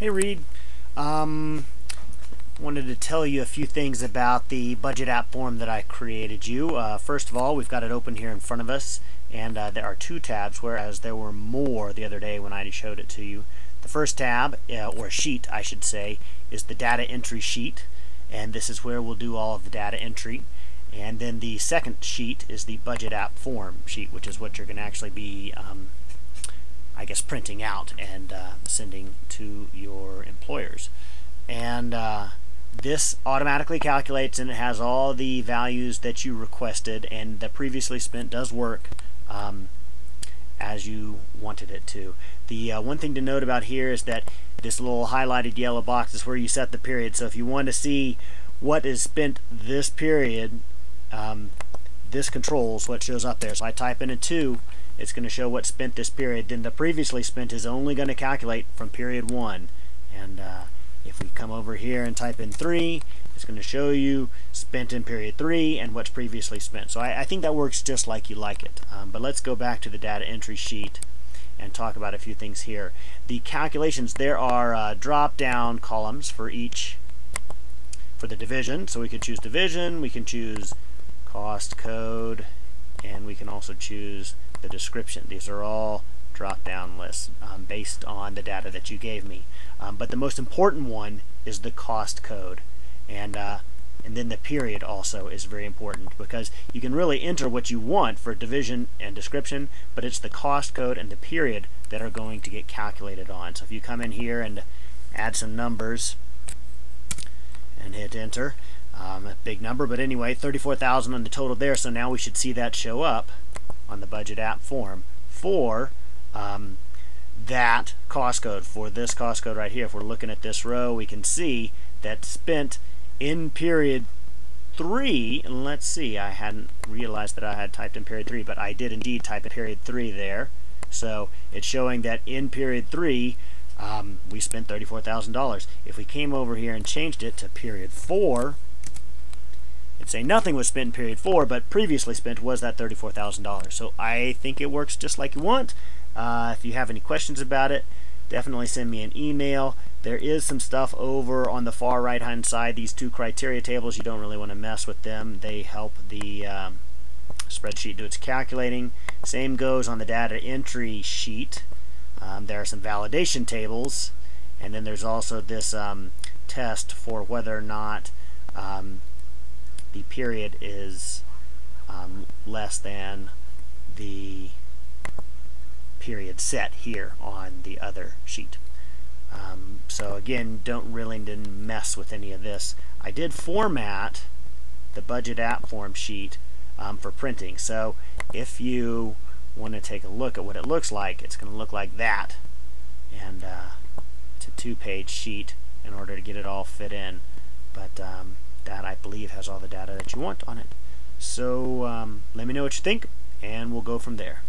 Hey Reed, wanted to tell you a few things about the budget app form that I created you. First of all, we've got it open here in front of us, and there are two tabs, whereas there were more the other day when I showed it to you. The first tab, or sheet I should say, is the data entry sheet, and this is where we'll do all of the data entry. And then the second sheet is the budget app form sheet, which is what you're going to actually be I guess printing out and sending to your employers. And this automatically calculates, and it has all the values that you requested, and the previously spent does work as you wanted it to. The one thing to note about here is that this little highlighted yellow box is where you set the period. So if you want to see what is spent this period, this controls what shows up there. So I type in a 2, it's going to show what's spent this period. Then the previously spent is only going to calculate from period 1. And if we come over here and type in 3, it's going to show you spent in period 3 and what's previously spent. So I think that works just like you like it. But let's go back to the data entry sheet and talk about a few things here. The calculations, there are drop-down columns for each, for the division. So we could choose division, we can choose cost code, and we can also choose the description. These are all drop-down lists based on the data that you gave me. But the most important one is the cost code, and then the period also is very important, because you can really enter what you want for division and description, but it's the cost code and the period that are going to get calculated on. So if you come in here and add some numbers and hit enter, a big number, but anyway, 34,000 on the total there, so now we should see that show up on the budget app form for that cost code, for this cost code right here. If we're looking at this row, we can see that spent in period 3, and let's see, I hadn't realized that I had typed in period 3, but I did indeed type in period 3 there. So it's showing that in period 3 we spent $34,000. If we came over here and changed it to period 4, it'd say nothing was spent in period 4, but previously spent was that $34,000. So I think it works just like you want. If you have any questions about it, definitely send me an email. There is some stuff over on the far right hand side, these two criteria tables. You don't really want to mess with them. They help the spreadsheet do its calculating. Same goes on the data entry sheet. There are some validation tables, and then there's also this test for whether or not the period is less than the period set here on the other sheet. So again, don't really mess with any of this. I did format the budget app form sheet for printing, so if you want to take a look at what it looks like, it's going to look like that, and it's a 2-page sheet in order to get it all fit in, but that I believe has all the data that you want on it. So let me know what you think, and we'll go from there.